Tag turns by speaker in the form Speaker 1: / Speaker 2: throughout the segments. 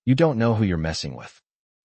Speaker 1: You don't know who you're messing with."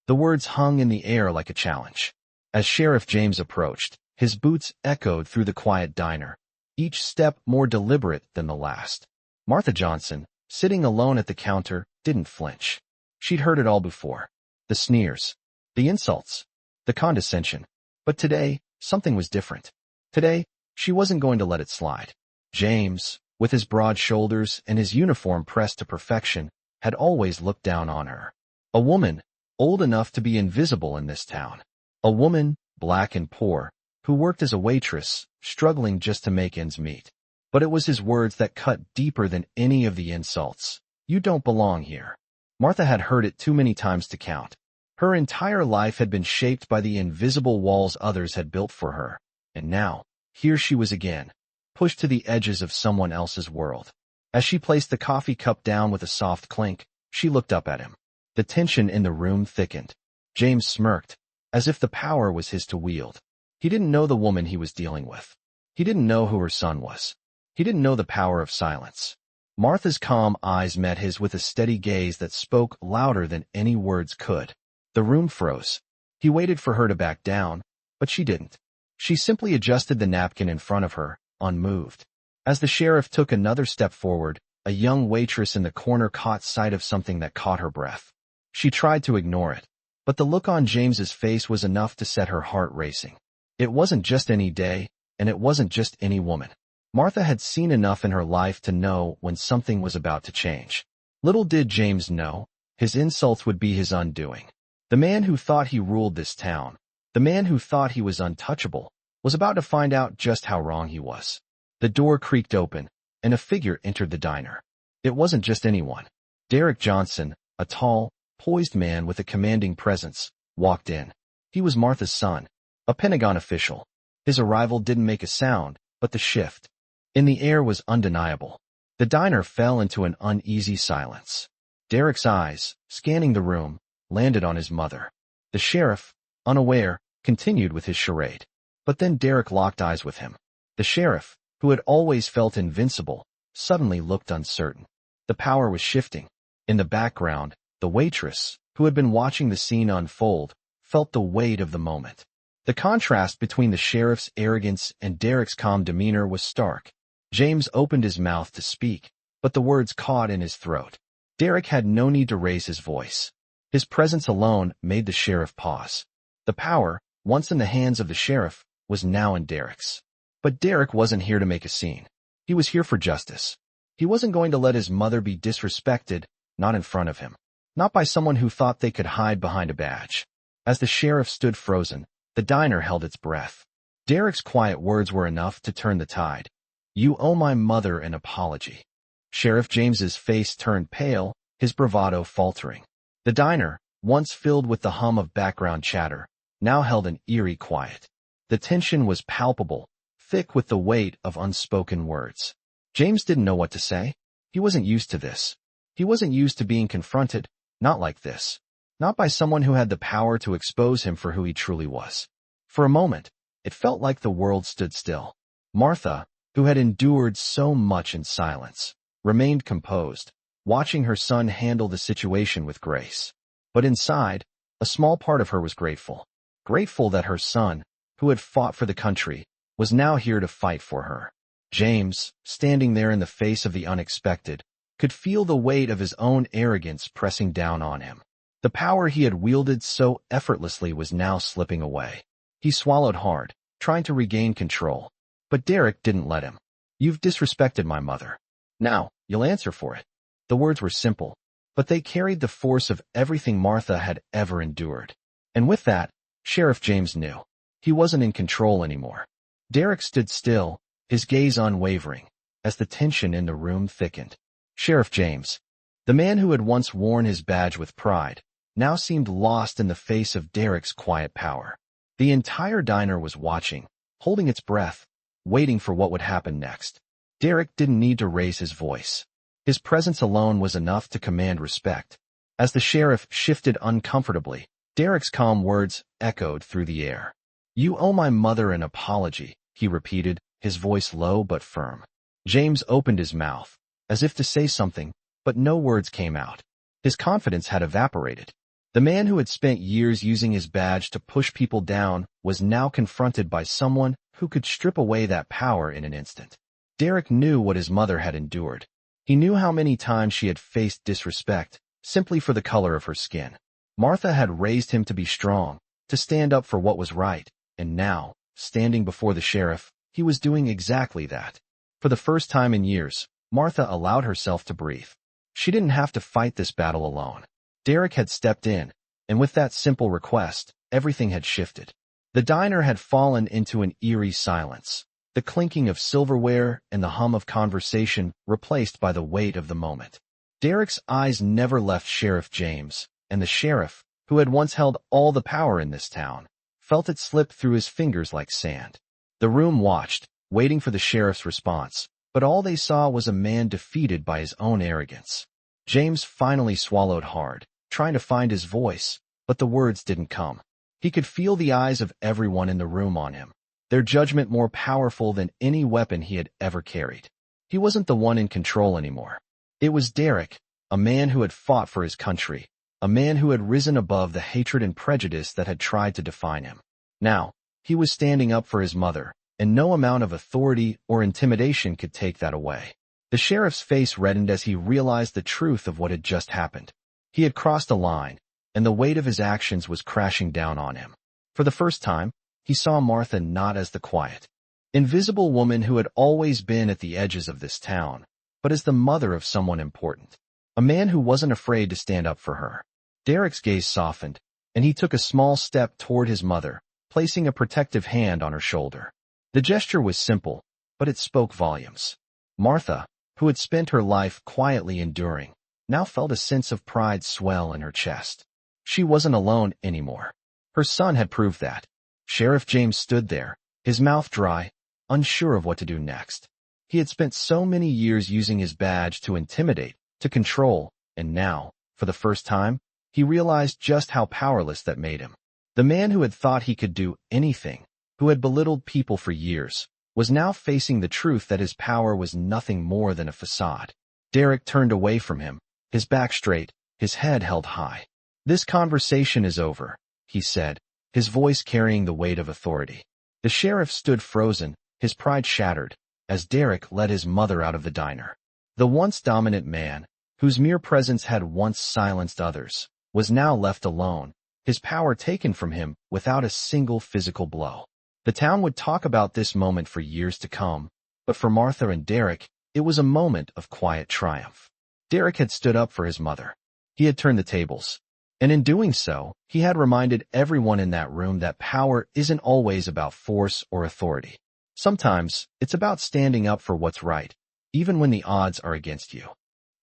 Speaker 1: The words hung in the air like a challenge. As Sheriff James approached, his boots echoed through the quiet diner, each step more deliberate than the last. Martha Johnson, sitting alone at the counter, didn't flinch. She'd heard it all before. The sneers, the insults, the condescension. But today, something was different. Today, she wasn't going to let it slide. James, with his broad shoulders and his uniform pressed to perfection, had always looked down on her. A woman, old enough to be invisible in this town. A woman, black and poor, who worked as a waitress, struggling just to make ends meet. But it was his words that cut deeper than any of the insults. "You don't belong here." Martha had heard it too many times to count. Her entire life had been shaped by the invisible walls others had built for her. And now, here she was again, pushed to the edges of someone else's world. As she placed the coffee cup down with a soft clink, she looked up at him. The tension in the room thickened. James smirked, as if the power was his to wield. He didn't know the woman he was dealing with. He didn't know who her son was. He didn't know the power of silence. Martha's calm eyes met his with a steady gaze that spoke louder than any words could. The room froze. He waited for her to back down, but she didn't. She simply adjusted the napkin in front of her, unmoved. As the sheriff took another step forward, a young waitress in the corner caught sight of something that caught her breath. She tried to ignore it, but the look on James's face was enough to set her heart racing. It wasn't just any day, and it wasn't just any woman. Martha had seen enough in her life to know when something was about to change. Little did James know, his insults would be his undoing. The man who thought he ruled this town, the man who thought he was untouchable, was about to find out just how wrong he was. The door creaked open, and a figure entered the diner. It wasn't just anyone. Derek Johnson, a tall, poised man with a commanding presence, walked in. He was Martha's son, a Pentagon official. His arrival didn't make a sound, but the shift in the air was undeniable. The diner fell into an uneasy silence. Derek's eyes, scanning the room, landed on his mother. The sheriff, unaware, continued with his charade. But then Derek locked eyes with him. The sheriff, who had always felt invincible, suddenly looked uncertain. The power was shifting. In the background, the waitress, who had been watching the scene unfold, felt the weight of the moment. The contrast between the sheriff's arrogance and Derek's calm demeanor was stark. James opened his mouth to speak, but the words caught in his throat. Derek had no need to raise his voice. His presence alone made the sheriff pause. The power, once in the hands of the sheriff, was now in Derek's. But Derek wasn't here to make a scene. He was here for justice. He wasn't going to let his mother be disrespected, not in front of him. Not by someone who thought they could hide behind a badge. As the sheriff stood frozen, the diner held its breath. Derek's quiet words were enough to turn the tide. "You owe my mother an apology." Sheriff James's face turned pale, his bravado faltering. The diner, once filled with the hum of background chatter, now held an eerie quiet. The tension was palpable, thick with the weight of unspoken words. James didn't know what to say. He wasn't used to this. He wasn't used to being confronted, not like this. Not by someone who had the power to expose him for who he truly was. For a moment, it felt like the world stood still. Martha, who had endured so much in silence, remained composed, watching her son handle the situation with grace. But inside, a small part of her was grateful. Grateful that her son, who had fought for the country, was now here to fight for her. James, standing there in the face of the unexpected, could feel the weight of his own arrogance pressing down on him. The power he had wielded so effortlessly was now slipping away. He swallowed hard, trying to regain control. But Derek didn't let him. "You've disrespected my mother. Now, you'll answer for it." The words were simple, but they carried the force of everything Martha had ever endured. And with that, Sheriff James knew. He wasn't in control anymore. Derek stood still, his gaze unwavering, as the tension in the room thickened. Sheriff James, the man who had once worn his badge with pride, now seemed lost in the face of Derek's quiet power. The entire diner was watching, holding its breath, waiting for what would happen next. Derek didn't need to raise his voice. His presence alone was enough to command respect. As the sheriff shifted uncomfortably, Derek's calm words echoed through the air. "You owe my mother an apology," he repeated, his voice low but firm. James opened his mouth, as if to say something, but no words came out. His confidence had evaporated. The man who had spent years using his badge to push people down was now confronted by someone who could strip away that power in an instant. Derek knew what his mother had endured. He knew how many times she had faced disrespect simply for the color of her skin. Martha had raised him to be strong, to stand up for what was right, and now, standing before the sheriff, he was doing exactly that. For the first time in years, Martha allowed herself to breathe. She didn't have to fight this battle alone. Derek had stepped in, and with that simple request, everything had shifted. The diner had fallen into an eerie silence, the clinking of silverware and the hum of conversation replaced by the weight of the moment. Derek's eyes never left Sheriff James, and the sheriff, who had once held all the power in this town, felt it slip through his fingers like sand. The room watched, waiting for the sheriff's response, but all they saw was a man defeated by his own arrogance. James finally swallowed hard, trying to find his voice, but the words didn't come. He could feel the eyes of everyone in the room on him, their judgment more powerful than any weapon he had ever carried. He wasn't the one in control anymore. It was Derek, a man who had fought for his country, a man who had risen above the hatred and prejudice that had tried to define him. Now, he was standing up for his mother, and no amount of authority or intimidation could take that away. The sheriff's face reddened as he realized the truth of what had just happened. He had crossed a line, and the weight of his actions was crashing down on him. For the first time, he saw Martha not as the quiet, invisible woman who had always been at the edges of this town, but as the mother of someone important, a man who wasn't afraid to stand up for her. Derek's gaze softened, and he took a small step toward his mother, placing a protective hand on her shoulder. The gesture was simple, but it spoke volumes. Martha, who had spent her life quietly enduring, now felt a sense of pride swell in her chest. She wasn't alone anymore. Her son had proved that. Sheriff James stood there, his mouth dry, unsure of what to do next. He had spent so many years using his badge to intimidate, to control, and now, for the first time, he realized just how powerless that made him. The man who had thought he could do anything, who had belittled people for years, was now facing the truth that his power was nothing more than a facade. Derek turned away from him, his back straight, his head held high. "This conversation is over," he said, his voice carrying the weight of authority. The sheriff stood frozen, his pride shattered, as Derek led his mother out of the diner. The once dominant man, whose mere presence had once silenced others, was now left alone, his power taken from him without a single physical blow. The town would talk about this moment for years to come, but for Martha and Derek, it was a moment of quiet triumph. Derek had stood up for his mother. He had turned the tables. And in doing so, he had reminded everyone in that room that power isn't always about force or authority. Sometimes, it's about standing up for what's right, even when the odds are against you.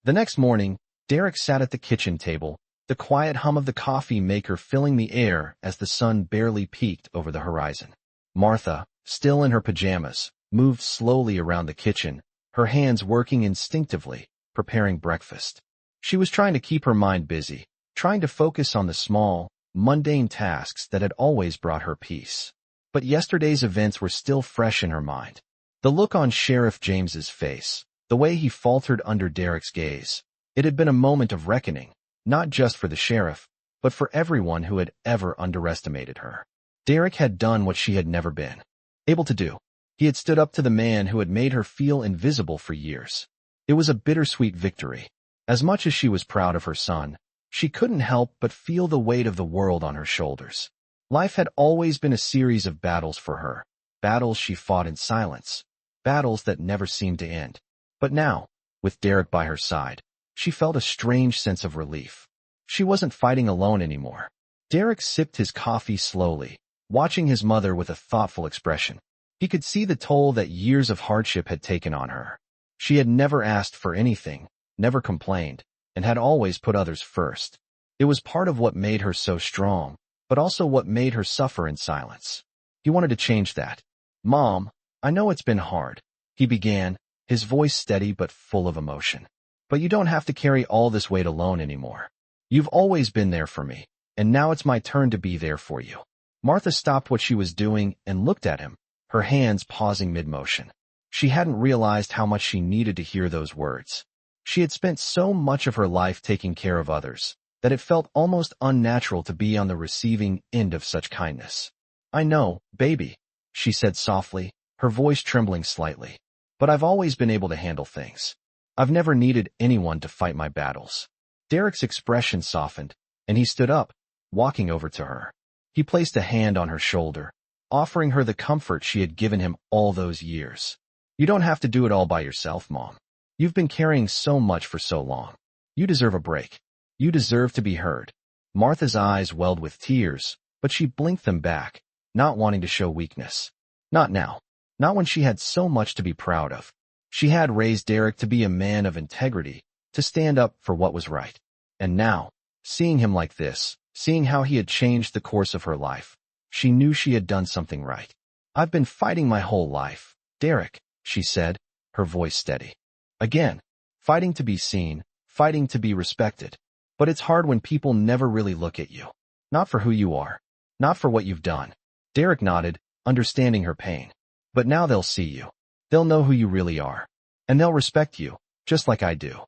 Speaker 1: The next morning, Derek sat at the kitchen table, the quiet hum of the coffee maker filling the air as the sun barely peeked over the horizon. Martha, still in her pajamas, moved slowly around the kitchen, her hands working instinctively, preparing breakfast. She was trying to keep her mind busy, trying to focus on the small, mundane tasks that had always brought her peace. But yesterday's events were still fresh in her mind. The look on Sheriff James's face, the way he faltered under Derek's gaze. It had been a moment of reckoning, not just for the sheriff, but for everyone who had ever underestimated her. Derek had done what she had never been able to do. He had stood up to the man who had made her feel invisible for years. It was a bittersweet victory. As much as she was proud of her son, she couldn't help but feel the weight of the world on her shoulders. Life had always been a series of battles for her, battles she fought in silence, battles that never seemed to end. But now, with Derek by her side, she felt a strange sense of relief. She wasn't fighting alone anymore. Derek sipped his coffee slowly, watching his mother with a thoughtful expression. He could see the toll that years of hardship had taken on her. She had never asked for anything, never complained, and had always put others first. It was part of what made her so strong, but also what made her suffer in silence. He wanted to change that. "Mom, I know it's been hard," he began, his voice steady but full of emotion. "But you don't have to carry all this weight alone anymore. You've always been there for me, and now it's my turn to be there for you." Martha stopped what she was doing and looked at him, her hands pausing mid-motion. She hadn't realized how much she needed to hear those words. She had spent so much of her life taking care of others that it felt almost unnatural to be on the receiving end of such kindness. "I know, baby," she said softly, her voice trembling slightly. "But I've always been able to handle things. I've never needed anyone to fight my battles." Derek's expression softened, and he stood up, walking over to her. He placed a hand on her shoulder, offering her the comfort she had given him all those years. "You don't have to do it all by yourself, Mom. You've been carrying so much for so long. You deserve a break. You deserve to be heard." Martha's eyes welled with tears, but she blinked them back, not wanting to show weakness. Not now. Not when she had so much to be proud of. She had raised Derek to be a man of integrity, to stand up for what was right. And now, seeing him like this, seeing how he had changed the course of her life, she knew she had done something right. "I've been fighting my whole life, Derek," she said, her voice steady. "Again, fighting to be seen, fighting to be respected. But it's hard when people never really look at you. Not for who you are, not for what you've done." Derek nodded, understanding her pain. "But now they'll see you. They'll know who you really are. And they'll respect you, just like I do."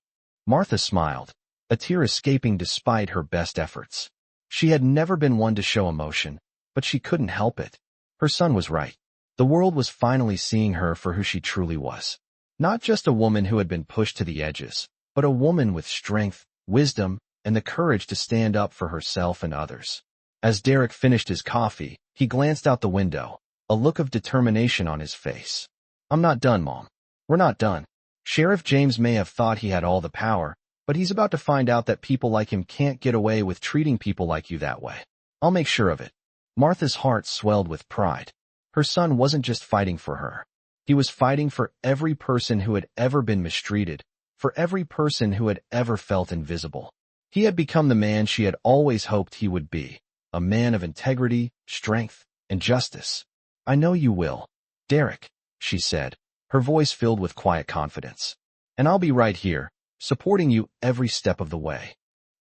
Speaker 1: Martha smiled, a tear escaping despite her best efforts. She had never been one to show emotion, but she couldn't help it. Her son was right. The world was finally seeing her for who she truly was. Not just a woman who had been pushed to the edges, but a woman with strength, wisdom, and the courage to stand up for herself and others. As Derek finished his coffee, he glanced out the window, a look of determination on his face. "I'm not done, Mom. We're not done. Sheriff James may have thought he had all the power, but he's about to find out that people like him can't get away with treating people like you that way. I'll make sure of it." Martha's heart swelled with pride. Her son wasn't just fighting for her. He was fighting for every person who had ever been mistreated, for every person who had ever felt invisible. He had become the man she had always hoped he would be, a man of integrity, strength, and justice. "I know you will, Derek," she said, her voice filled with quiet confidence. "And I'll be right here, supporting you every step of the way."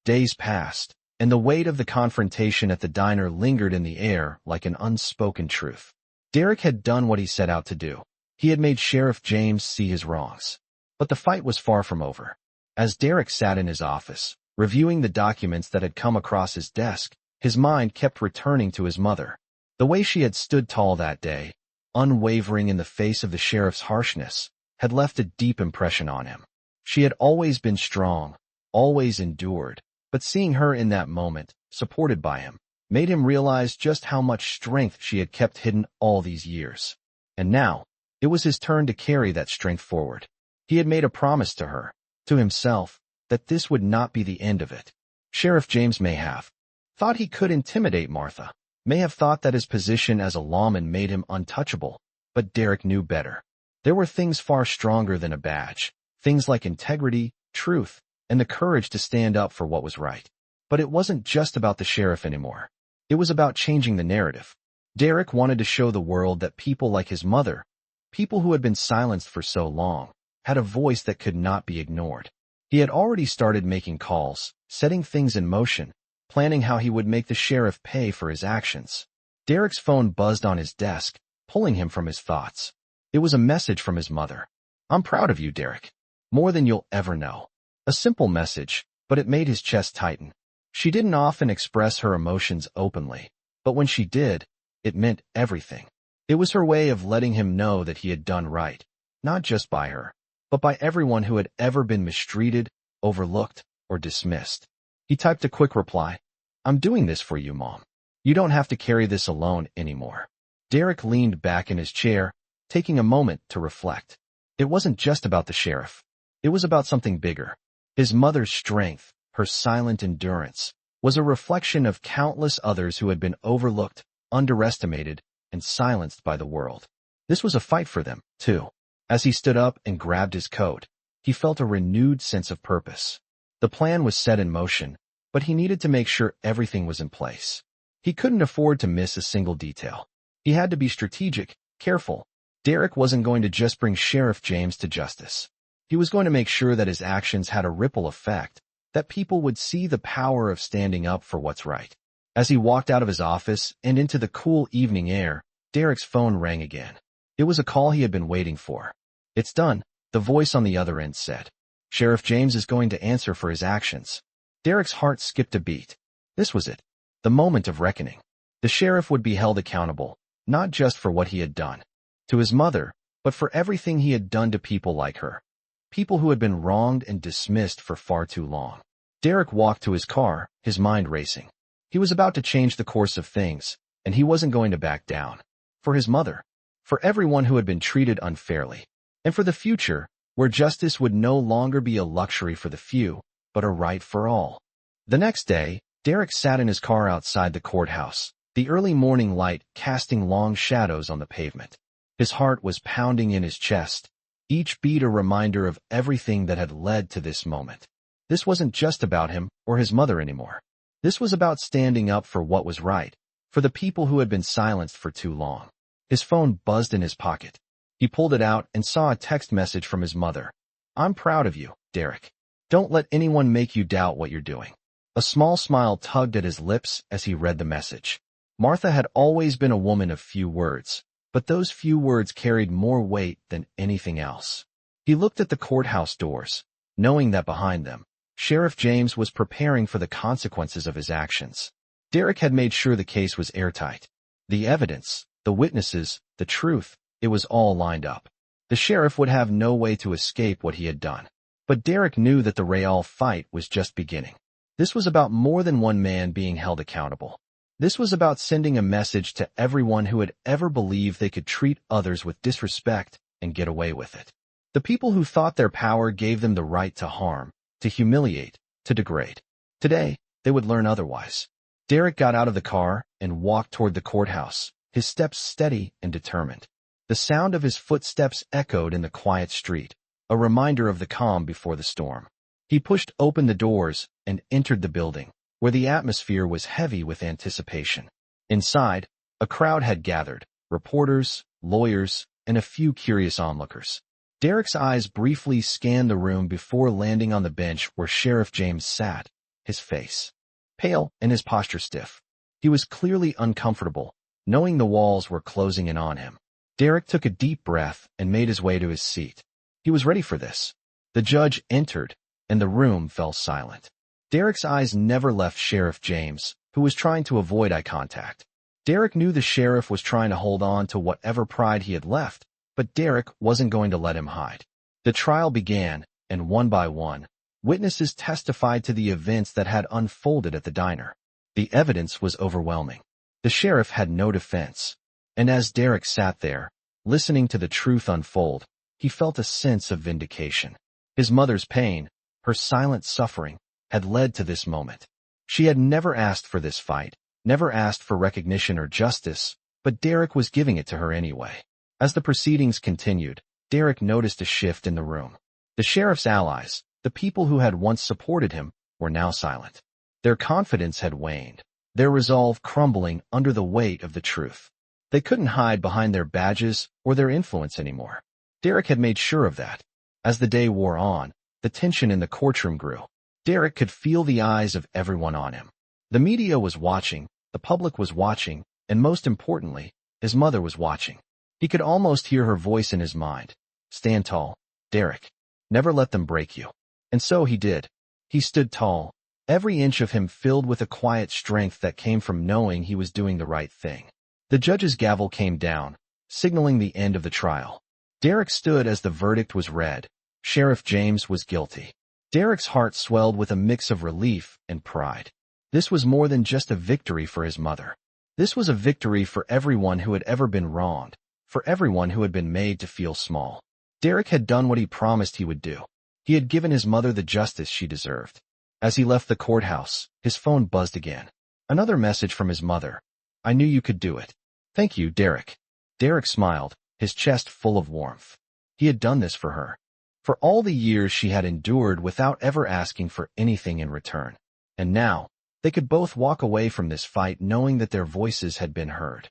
Speaker 1: Days passed, and the weight of the confrontation at the diner lingered in the air like an unspoken truth. Derek had done what he set out to do. He had made Sheriff James see his wrongs. But the fight was far from over. As Derek sat in his office, reviewing the documents that had come across his desk, his mind kept returning to his mother. The way she had stood tall that day, unwavering in the face of the sheriff's harshness, had left a deep impression on him. She had always been strong, always endured, but seeing her in that moment, supported by him, made him realize just how much strength she had kept hidden all these years. And now, it was his turn to carry that strength forward. He had made a promise to her, to himself, that this would not be the end of it. Sheriff James may have thought he could intimidate Martha, may have thought that his position as a lawman made him untouchable, but Derek knew better. There were things far stronger than a badge, things like integrity, truth, and the courage to stand up for what was right. But it wasn't just about the sheriff anymore. It was about changing the narrative. Derek wanted to show the world that people like his mother, people who had been silenced for so long, had a voice that could not be ignored. He had already started making calls, setting things in motion, planning how he would make the sheriff pay for his actions. Derek's phone buzzed on his desk, pulling him from his thoughts. It was a message from his mother. "I'm proud of you, Derek. More than you'll ever know." A simple message, but it made his chest tighten. She didn't often express her emotions openly, but when she did, it meant everything. It was her way of letting him know that he had done right, not just by her, but by everyone who had ever been mistreated, overlooked, or dismissed. He typed a quick reply. "I'm doing this for you, Mom. You don't have to carry this alone anymore." Derek leaned back in his chair, taking a moment to reflect. It wasn't just about the sheriff. It was about something bigger. His mother's strength, her silent endurance, was a reflection of countless others who had been overlooked, underestimated, and silenced by the world. This was a fight for them, too. As he stood up and grabbed his coat, he felt a renewed sense of purpose. The plan was set in motion, but he needed to make sure everything was in place. He couldn't afford to miss a single detail. He had to be strategic, careful. Derek wasn't going to just bring Sheriff James to justice. He was going to make sure that his actions had a ripple effect, that people would see the power of standing up for what's right. As he walked out of his office and into the cool evening air, Derek's phone rang again. It was a call he had been waiting for. "It's done," the voice on the other end said. Sheriff James is going to answer for his actions. Derek's heart skipped a beat. This was it. The moment of reckoning. The sheriff would be held accountable, not just for what he had done to his mother, but for everything he had done to people like her. People who had been wronged and dismissed for far too long. Derek walked to his car, his mind racing. He was about to change the course of things, and he wasn't going to back down. For his mother, for everyone who had been treated unfairly, and for the future, where justice would no longer be a luxury for the few, but a right for all. The next day, Derek sat in his car outside the courthouse, the early morning light casting long shadows on the pavement. His heart was pounding in his chest, each beat a reminder of everything that had led to this moment. This wasn't just about him or his mother anymore. This was about standing up for what was right, for the people who had been silenced for too long. His phone buzzed in his pocket. He pulled it out and saw a text message from his mother. "I'm proud of you, Derek. Don't let anyone make you doubt what you're doing." A small smile tugged at his lips as he read the message. Martha had always been a woman of few words, but those few words carried more weight than anything else. He looked at the courthouse doors, knowing that behind them, Sheriff James was preparing for the consequences of his actions. Derek had made sure the case was airtight. The evidence, the witnesses, the truth, it was all lined up. The sheriff would have no way to escape what he had done. But Derek knew that the Real fight was just beginning. This was about more than one man being held accountable. This was about sending a message to everyone who had ever believed they could treat others with disrespect and get away with it. The people who thought their power gave them the right to harm, to humiliate, to degrade. Today, they would learn otherwise. Derek got out of the car and walked toward the courthouse, his steps steady and determined. The sound of his footsteps echoed in the quiet street, a reminder of the calm before the storm. He pushed open the doors and entered the building, where the atmosphere was heavy with anticipation. Inside, a crowd had gathered, reporters, lawyers, and a few curious onlookers. Derek's eyes briefly scanned the room before landing on the bench where Sheriff James sat, his face pale and his posture stiff. He was clearly uncomfortable, knowing the walls were closing in on him. Derek took a deep breath and made his way to his seat. He was ready for this. The judge entered, and the room fell silent. Derek's eyes never left Sheriff James, who was trying to avoid eye contact. Derek knew the sheriff was trying to hold on to whatever pride he had left, but Derek wasn't going to let him hide. The trial began, and one by one, witnesses testified to the events that had unfolded at the diner. The evidence was overwhelming. The sheriff had no defense. And as Derek sat there, listening to the truth unfold, he felt a sense of vindication. His mother's pain, her silent suffering, had led to this moment. She had never asked for this fight, never asked for recognition or justice, but Derek was giving it to her anyway. As the proceedings continued, Derek noticed a shift in the room. The sheriff's allies, the people who had once supported him, were now silent. Their confidence had waned, their resolve crumbling under the weight of the truth. They couldn't hide behind their badges or their influence anymore. Derek had made sure of that. As the day wore on, the tension in the courtroom grew. Derek could feel the eyes of everyone on him. The media was watching, the public was watching, and most importantly, his mother was watching. He could almost hear her voice in his mind. "Stand tall, Derek. Never let them break you." And so he did. He stood tall, every inch of him filled with a quiet strength that came from knowing he was doing the right thing. The judge's gavel came down, signaling the end of the trial. Derek stood as the verdict was read. Sheriff James was guilty. Derek's heart swelled with a mix of relief and pride. This was more than just a victory for his mother. This was a victory for everyone who had ever been wronged, for everyone who had been made to feel small. Derek had done what he promised he would do. He had given his mother the justice she deserved. As he left the courthouse, his phone buzzed again. Another message from his mother. "I knew you could do it. Thank you, Derek." Derek smiled, his chest full of warmth. He had done this for her. For all the years she had endured without ever asking for anything in return. And now, they could both walk away from this fight knowing that their voices had been heard.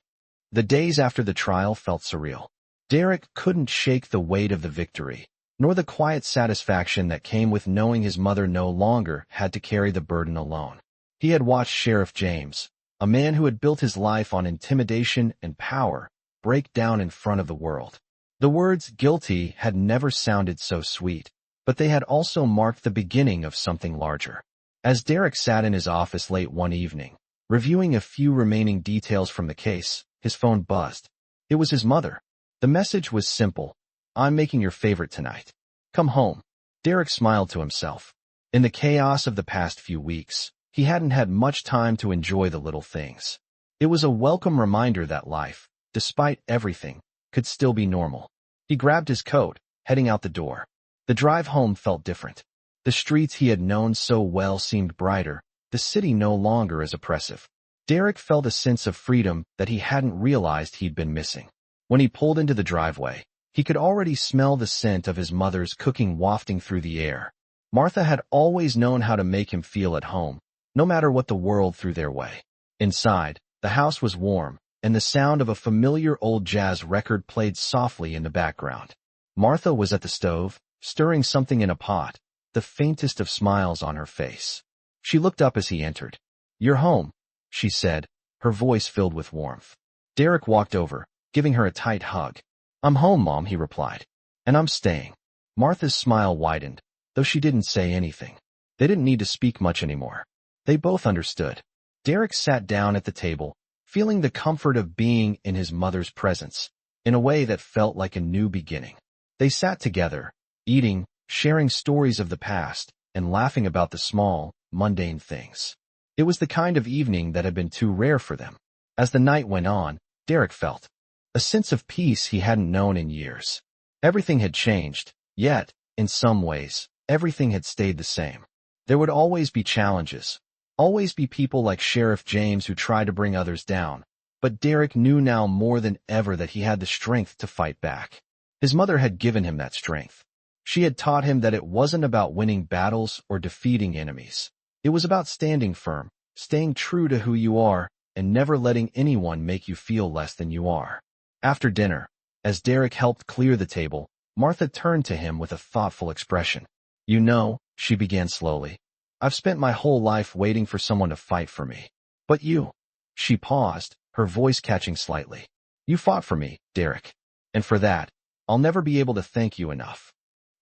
Speaker 1: The days after the trial felt surreal. Derek couldn't shake the weight of the victory, nor the quiet satisfaction that came with knowing his mother no longer had to carry the burden alone. He had watched Sheriff James, a man who had built his life on intimidation and power, break down in front of the world. The words "guilty" had never sounded so sweet. but they had also marked the beginning of something larger. As Derek sat in his office late one evening, reviewing a few remaining details from the case, his phone buzzed. It was his mother. The message was simple. "I'm making your favorite tonight. Come home." Derek smiled to himself. In the chaos of the past few weeks, he hadn't had much time to enjoy the little things. It was a welcome reminder that life, despite everything, could still be normal. He grabbed his coat, heading out the door. The drive home felt different. The streets he had known so well seemed brighter, the city no longer as oppressive. Derek felt a sense of freedom that he hadn't realized he'd been missing. When he pulled into the driveway, he could already smell the scent of his mother's cooking wafting through the air. Martha had always known how to make him feel at home, no matter what the world threw their way. Inside, the house was warm, and the sound of a familiar old jazz record played softly in the background. Martha was at the stove, stirring something in a pot, the faintest of smiles on her face. She looked up as he entered. "You're home," she said, her voice filled with warmth. Derek walked over, giving her a tight hug. "I'm home, Mom," he replied. "And I'm staying." Martha's smile widened, though she didn't say anything. They didn't need to speak much anymore. They both understood. Derek sat down at the table, feeling the comfort of being in his mother's presence, in a way that felt like a new beginning. They sat together, eating, sharing stories of the past, and laughing about the small, mundane things. It was the kind of evening that had been too rare for them. As the night went on, Derek felt a sense of peace he hadn't known in years. Everything had changed, yet, in some ways, everything had stayed the same. There would always be challenges, always be people like Sheriff James who tried to bring others down, but Derek knew now more than ever that he had the strength to fight back. His mother had given him that strength. She had taught him that it wasn't about winning battles or defeating enemies. It was about standing firm, staying true to who you are, and never letting anyone make you feel less than you are. After dinner, as Derek helped clear the table, Martha turned to him with a thoughtful expression. "You know," she began slowly, "I've spent my whole life waiting for someone to fight for me. But you—" She paused, her voice catching slightly. "You fought for me, Derek. And for that, I'll never be able to thank you enough."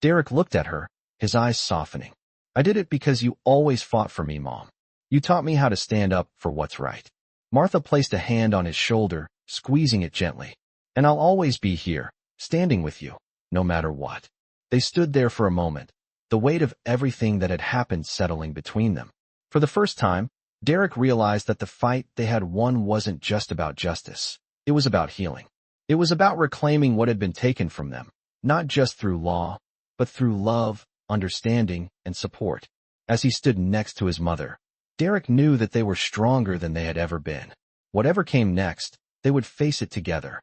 Speaker 1: Derek looked at her, his eyes softening. "I did it because you always fought for me, Mom. You taught me how to stand up for what's right." Martha placed a hand on his shoulder, squeezing it gently. "And I'll always be here, standing with you, no matter what." They stood there for a moment, the weight of everything that had happened settling between them. For the first time, Derek realized that the fight they had won wasn't just about justice. It was about healing. It was about reclaiming what had been taken from them, not just through law, but through love, understanding, and support. As he stood next to his mother, Derek knew that they were stronger than they had ever been. Whatever came next, they would face it together.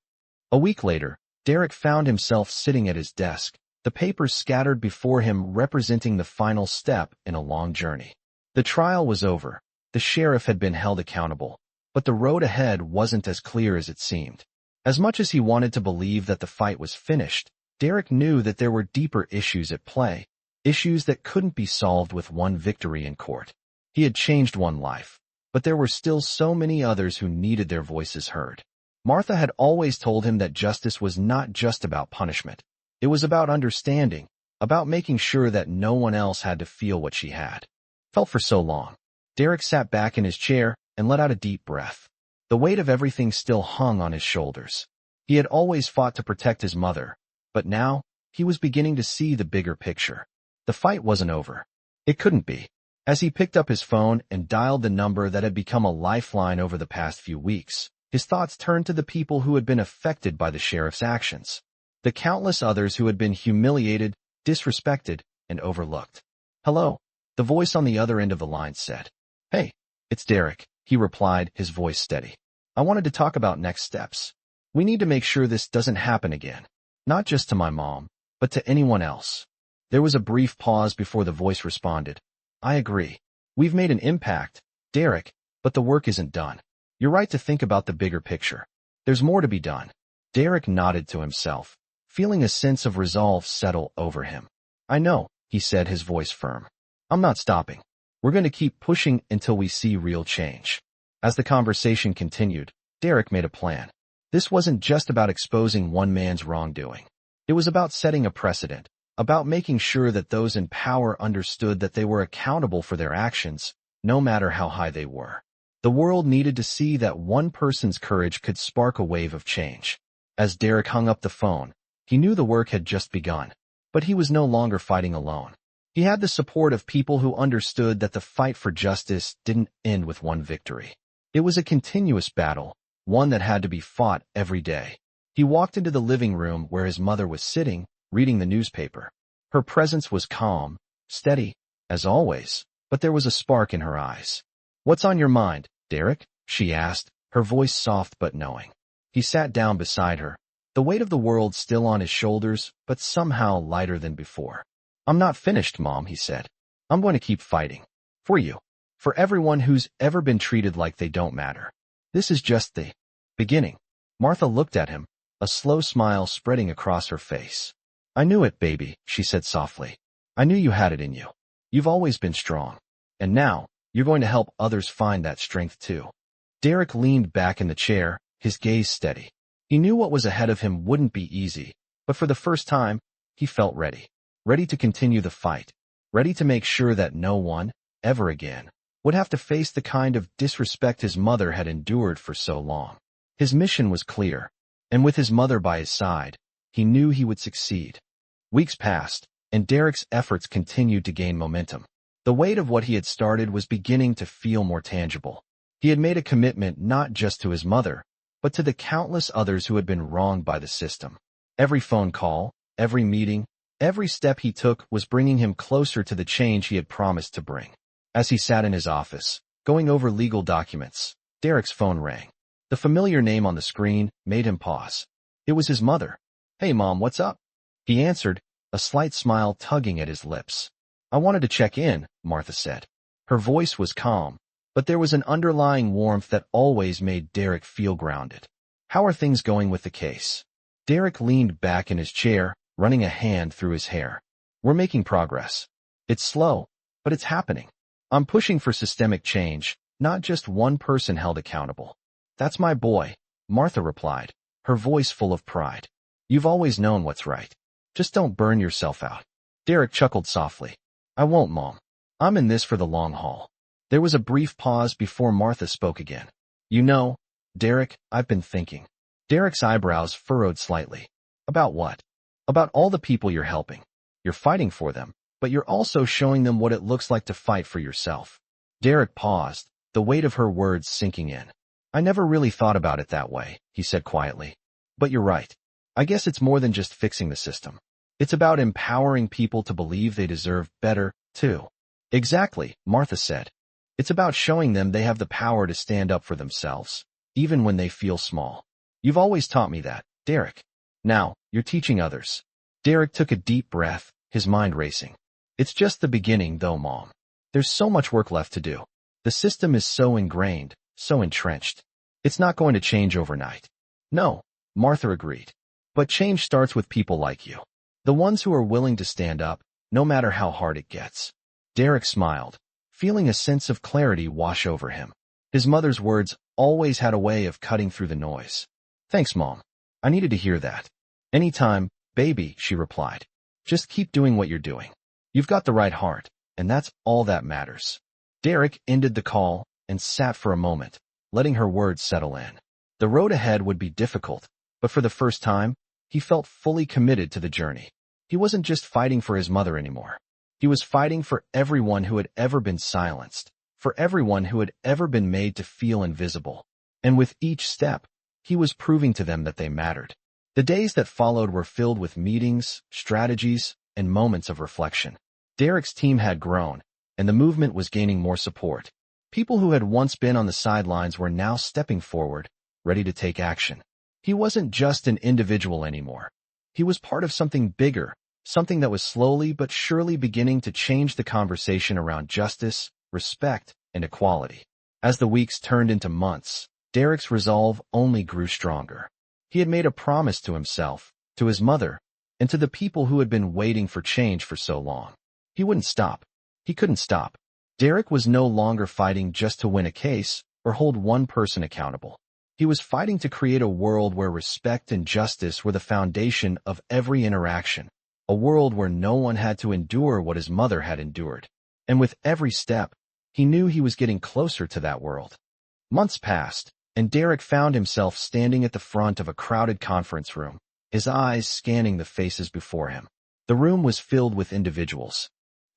Speaker 1: A week later, Derek found himself sitting at his desk, the papers scattered before him representing the final step in a long journey. The trial was over. The sheriff had been held accountable, but the road ahead wasn't as clear as it seemed. As much as he wanted to believe that the fight was finished, Derek knew that there were deeper issues at play, issues that couldn't be solved with one victory in court. He had changed one life, but there were still so many others who needed their voices heard. Martha had always told him that justice was not just about punishment. It was about understanding, about making sure that no one else had to feel what she had felt for so long. Derek sat back in his chair and let out a deep breath. The weight of everything still hung on his shoulders. He had always fought to protect his mother, but now, he was beginning to see the bigger picture. The fight wasn't over. It couldn't be. As he picked up his phone and dialed the number that had become a lifeline over the past few weeks, his thoughts turned to the people who had been affected by the sheriff's actions. The countless others who had been humiliated, disrespected, and overlooked. "Hello," the voice on the other end of the line said. "Hey, it's Derek," he replied, his voice steady. "I wanted to talk about next steps. We need to make sure this doesn't happen again. Not just to my mom, but to anyone else." There was a brief pause before the voice responded. "I agree. We've made an impact, Derek, but the work isn't done. You're right to think about the bigger picture. There's more to be done." Derek nodded to himself, feeling a sense of resolve settle over him. "I know," he said, his voice firm. "I'm not stopping. We're going to keep pushing until we see real change." As the conversation continued, Derek made a plan. This wasn't just about exposing one man's wrongdoing. It was about setting a precedent, about making sure that those in power understood that they were accountable for their actions, no matter how high they were. The world needed to see that one person's courage could spark a wave of change. As Derek hung up the phone, he knew the work had just begun, but he was no longer fighting alone. He had the support of people who understood that the fight for justice didn't end with one victory. It was a continuous battle, one that had to be fought every day. He walked into the living room where his mother was sitting, reading the newspaper. Her presence was calm, steady, as always, but there was a spark in her eyes. "What's on your mind, Derek?" she asked, her voice soft but knowing. He sat down beside her, the weight of the world still on his shoulders, but somehow lighter than before. "I'm not finished, Mom," he said. "I'm going to keep fighting. For you. For everyone who's ever been treated like they don't matter. This is just the beginning." Martha looked at him, a slow smile spreading across her face. "I knew it, baby," she said softly. "I knew you had it in you. You've always been strong. And now, you're going to help others find that strength too." Derek leaned back in the chair, his gaze steady. He knew what was ahead of him wouldn't be easy, but for the first time, he felt ready. Ready to continue the fight. Ready to make sure that no one, ever again, would have to face the kind of disrespect his mother had endured for so long. His mission was clear, and with his mother by his side, he knew he would succeed. Weeks passed, and Derek's efforts continued to gain momentum. The weight of what he had started was beginning to feel more tangible. He had made a commitment not just to his mother, but to the countless others who had been wronged by the system. Every phone call, every meeting, every step he took was bringing him closer to the change he had promised to bring. As he sat in his office, going over legal documents, Derek's phone rang. The familiar name on the screen made him pause. It was his mother. "Hey, Mom, what's up?" He answered, a slight smile tugging at his lips. "I wanted to check in," Martha said. Her voice was calm, but there was an underlying warmth that always made Derek feel grounded. "How are things going with the case?" Derek leaned back in his chair, running a hand through his hair. "We're making progress. It's slow, but it's happening. I'm pushing for systemic change, not just one person held accountable." "That's my boy," Martha replied, her voice full of pride. "You've always known what's right. Just don't burn yourself out." Derek chuckled softly. "I won't, Mom. I'm in this for the long haul." There was a brief pause before Martha spoke again. "You know, Derek, I've been thinking." Derek's eyebrows furrowed slightly. "About what?" "About all the people you're helping. You're fighting for them, but you're also showing them what it looks like to fight for yourself." Derek paused, the weight of her words sinking in. "I never really thought about it that way," he said quietly. "But you're right. I guess it's more than just fixing the system. It's about empowering people to believe they deserve better, too." "Exactly," Martha said. "It's about showing them they have the power to stand up for themselves, even when they feel small. You've always taught me that, Derek. Now, you're teaching others." Derek took a deep breath, his mind racing. "It's just the beginning, though, Mom. There's so much work left to do. The system is so ingrained, so entrenched. It's not going to change overnight." "No," Martha agreed. "But change starts with people like you. The ones who are willing to stand up, no matter how hard it gets." Derek smiled, feeling a sense of clarity wash over him. His mother's words always had a way of cutting through the noise. "Thanks, Mom. I needed to hear that." "Anytime, baby," she replied. "Just keep doing what you're doing. You've got the right heart, and that's all that matters." Derek ended the call and sat for a moment, letting her words settle in. The road ahead would be difficult, but for the first time, he felt fully committed to the journey. He wasn't just fighting for his mother anymore. He was fighting for everyone who had ever been silenced, for everyone who had ever been made to feel invisible. And with each step, he was proving to them that they mattered. The days that followed were filled with meetings, strategies, and moments of reflection. Derek's team had grown, and the movement was gaining more support. People who had once been on the sidelines were now stepping forward, ready to take action. He wasn't just an individual anymore. He was part of something bigger, something that was slowly but surely beginning to change the conversation around justice, respect, and equality. As the weeks turned into months, Derek's resolve only grew stronger. He had made a promise to himself, to his mother, and to the people who had been waiting for change for so long. He wouldn't stop. He couldn't stop. Derek was no longer fighting just to win a case or hold one person accountable. He was fighting to create a world where respect and justice were the foundation of every interaction, a world where no one had to endure what his mother had endured. And with every step, he knew he was getting closer to that world. Months passed, and Derek found himself standing at the front of a crowded conference room, his eyes scanning the faces before him. The room was filled with individuals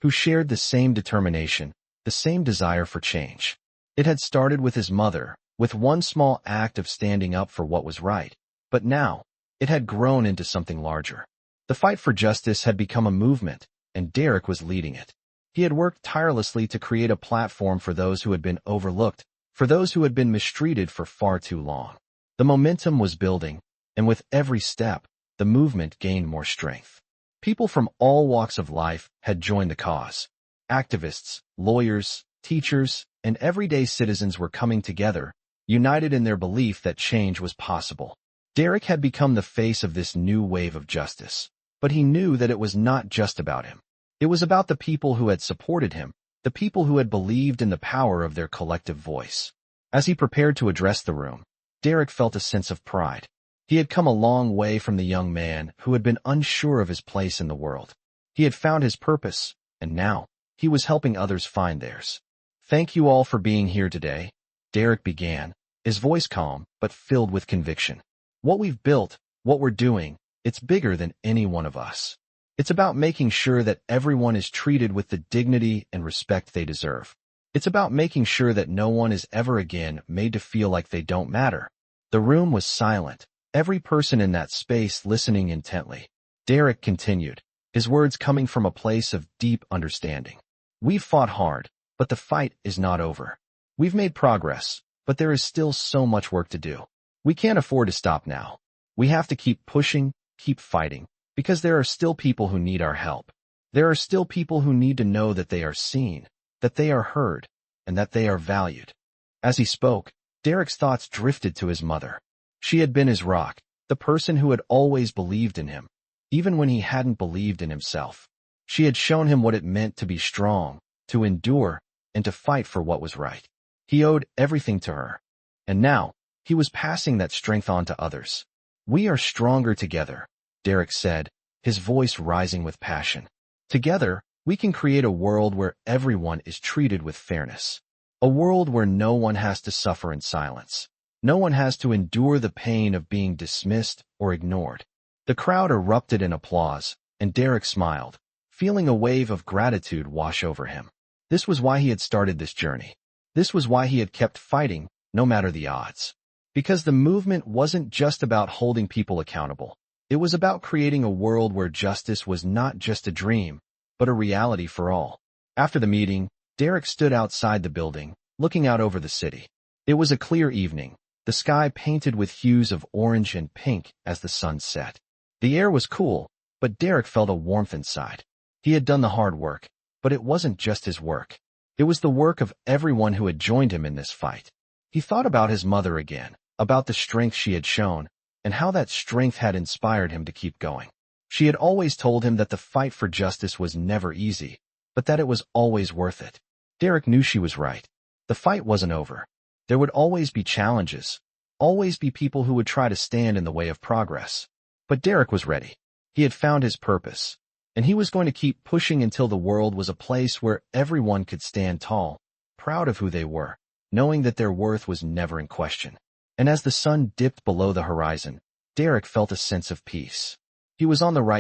Speaker 1: who shared the same determination, the same desire for change. It had started with his mother, with one small act of standing up for what was right, but now, it had grown into something larger. The fight for justice had become a movement, and Derek was leading it. He had worked tirelessly to create a platform for those who had been overlooked, for those who had been mistreated for far too long. The momentum was building, and with every step, the movement gained more strength. People from all walks of life had joined the cause. Activists, lawyers, teachers, and everyday citizens were coming together, united in their belief that change was possible. Derek had become the face of this new wave of justice, but he knew that it was not just about him. It was about the people who had supported him, the people who had believed in the power of their collective voice. As he prepared to address the room, Derek felt a sense of pride. He had come a long way from the young man who had been unsure of his place in the world. He had found his purpose, and now, he was helping others find theirs. "Thank you all for being here today," Derek began, his voice calm but filled with conviction. "What we've built, what we're doing, it's bigger than any one of us. It's about making sure that everyone is treated with the dignity and respect they deserve. It's about making sure that no one is ever again made to feel like they don't matter." The room was silent, every person in that space listening intently. Derek continued, his words coming from a place of deep understanding. "We've fought hard, but the fight is not over. We've made progress, but there is still so much work to do. We can't afford to stop now. We have to keep pushing, keep fighting, because there are still people who need our help. There are still people who need to know that they are seen, that they are heard, and that they are valued." As he spoke, Derek's thoughts drifted to his mother. She had been his rock, the person who had always believed in him, even when he hadn't believed in himself. She had shown him what it meant to be strong, to endure, and to fight for what was right. He owed everything to her. And now, he was passing that strength on to others. "We are stronger together," Derek said, his voice rising with passion. "Together, we can create a world where everyone is treated with fairness. A world where no one has to suffer in silence. No one has to endure the pain of being dismissed or ignored." The crowd erupted in applause, and Derek smiled, feeling a wave of gratitude wash over him. This was why he had started this journey. This was why he had kept fighting, no matter the odds. Because the movement wasn't just about holding people accountable. It was about creating a world where justice was not just a dream, but a reality for all. After the meeting, Derek stood outside the building, looking out over the city. It was a clear evening, the sky painted with hues of orange and pink as the sun set. The air was cool, but Derek felt a warmth inside. He had done the hard work, but it wasn't just his work. It was the work of everyone who had joined him in this fight. He thought about his mother again, about the strength she had shown, and how that strength had inspired him to keep going. She had always told him that the fight for justice was never easy, but that it was always worth it. Derek knew she was right. The fight wasn't over. There would always be challenges, always be people who would try to stand in the way of progress. But Derek was ready. He had found his purpose, and he was going to keep pushing until the world was a place where everyone could stand tall, proud of who they were, knowing that their worth was never in question. And as the sun dipped below the horizon, Derek felt a sense of peace. He was on the right